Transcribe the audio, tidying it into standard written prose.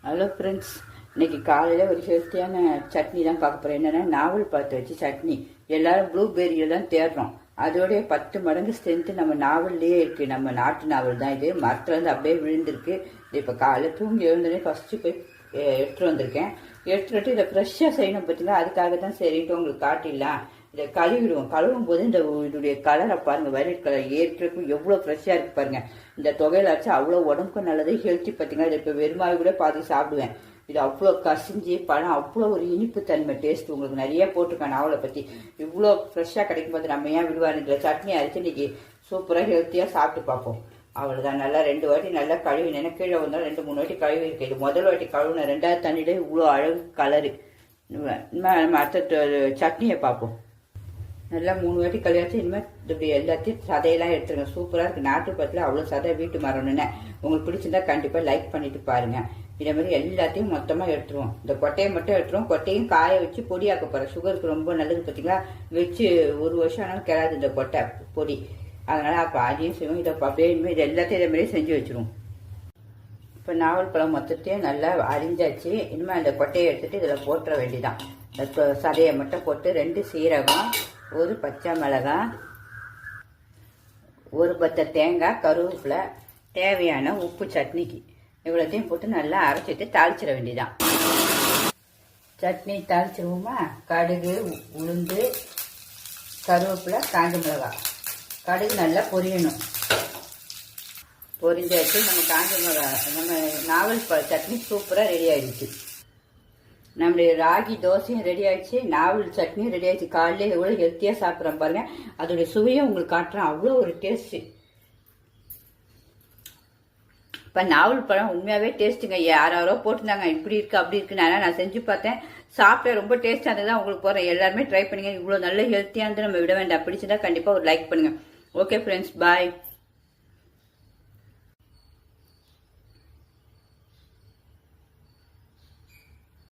Hello friends, இன்னைக்கு காலையில் ஒரு ஹெல்த்தியான சட்னி தான் பார்க்க போகிறேன். என்னென்னா நாவல் பழத்தை வச்சு சட்னி. எல்லாரும் ப்ளூபெரியில் தான் தேடுறோம். அதோடைய 10 மடங்கு ஸ்ட்ரென்த்து நம்ம நாவல்லையே இருக்குது. நம்ம நாட்டு நாவல் தான் இது. மரத்துலேருந்து அப்படியே விழுந்திருக்கு. இது இப்போ காலையில் தூங்கி எழுந்தோடனே ஃபஸ்ட்டு போய் எடுத்துகிட்டு வந்திருக்கேன். எடுத்துகிட்டு இதை ஃப்ரெஷ்ஷாக செய்யணும் பார்த்தீங்களா, அதுக்காக தான் சரின்ட்டு உங்களுக்கு காட்டிடலாம். இதை கழுவிடுவோம். கழுவும் போது இதோடைய கலரை பாருங்கள், வயலட் கலர் ஏற்கனவே எவ்வளோ ஃப்ரெஷ்ஷாக இருக்குது பாருங்கள். இந்த தொகையில் அரைச்சி அவ்வளோ உடம்புக்கும் நல்லது, ஹெல்த்தி பார்த்தீங்கன்னா. இதை இப்போ வெறுமாவை கூட பார்த்து சாப்பிடுவேன். இது அவ்வளோ கசிஞ்சு பழம் அவ்வளோ ஒரு இனிப்பு தன்மை டேஸ்ட் உங்களுக்கு நிறைய போட்டிருக்கேன் நாவலை பற்றி. இவ்வளோ ஃப்ரெஷ்ஷாக கிடைக்கும் போது நம்ம ஏன் விடுவார். இதில் சட்னி அரைச்சி இன்னைக்கு சூப்பராக ஹெல்த்தியாக சாப்பிட்டு பார்ப்போம். அவ்வளோதான். நல்லா 2 வாட்டி நல்லா கழுவினேன்னா கீழே வந்தாலும் 2-3 வாட்டி கழுவி இருக்கு. இது முதல் வாட்டி கழுவின 2வது தண்ணியிலே இவ்வளோ அழகு கலரு. நம்ம அடுத்த சட்னியை பார்ப்போம். நல்லா 3 வாட்டி கழுவியாச்சு. இனிமேல் இப்படி எல்லாத்தையும் சதையெல்லாம் எடுத்துருங்க. சூப்பராக இருக்குது. நாட்டு பழத்தில் அவ்வளோ சதை வீட்டு மரம்னு உங்களுக்கு பிடிச்சிருந்தா கண்டிப்பாக லைக் பண்ணிட்டு பாருங்கள். இதே மாதிரி எல்லாத்தையும் மொத்தமாக எடுத்துருவோம். இந்த கொட்டையை மட்டும் எடுத்துருவோம். கொட்டையும் காய வச்சு பொடியாக்க போகிறேன். சுகருக்கு ரொம்ப நல்லது பார்த்தீங்களா. வச்சு 1 வருஷம் ஆனாலும் கிடாது இந்த கொட்டை பொடி. அதனால் அப்போ அதையும் செய்வோம். இதை அப்படியே இனிமேல் இது எல்லாத்தையும் இதே மாதிரி செஞ்சு வச்சுருவோம். இப்போ நாவல் பழம் மொத்தத்தையும் நல்லா அரிஞ்சாச்சு. இனிமேல் அந்த கொட்டையை எடுத்துகிட்டு இதில் போட்டுற வேண்டிதான். இந்த சதையை மட்டும் போட்டு 2 சீரகம், 1 பச்சை மிளகாய், 1 பத்தை தேங்காய், கருவேப்பிலை, தேவையான உப்பு சட்னிக்கு இவ்வளோத்தையும் போட்டு நல்லா அரைச்சிட்டு தாளிச்சிட வேண்டியதான். சட்னி தாளிச்சிருவோமா. கடுகு, உளுந்து, கருவேப்பிலை, காஞ்ச மிளகாய். கடுகு நல்லா பொரியணும். பொரிஞ்சாச்சு. நம்ம காஞ்ச மிளகாய் நம்ம நாவல் சட்னி சூப்பராக ரெடி ஆயிடுச்சு. நம்மளுடைய ராகி தோசையும் ரெடி ஆயிடுச்சு. நாவல் சட்னியும் ரெடி ஆயிடுச்சு. காலையில் எவ்வளோ ஹெல்த்தியாக சாப்பிட்றோம் பாருங்கள். அதோடைய சுவையும் உங்களுக்கு காட்டுறேன். அவ்வளோ ஒரு டேஸ்ட்டு. இப்போ நாவல் பழம் உண்மையாகவே டேஸ்ட்டுங்க. யாரோ போட்டிருந்தாங்க இப்படி இருக்குது அப்படி இருக்குன்னு. ஆனால் நான் செஞ்சு பார்த்தேன், சாப்பிட்டேன். ரொம்ப டேஸ்ட்டாக இருந்தது தான் உங்களுக்கு போகிறேன். எல்லாருமே ட்ரை பண்ணுங்க. இவ்வளோ நல்ல ஹெல்த்தியாக இருந்து நம்ம விட வேண்டாம். பிடிச்சிருந்தா கண்டிப்பாக ஒரு லைக் பண்ணுங்கள். ஓகே ஃப்ரெண்ட்ஸ், பாய்.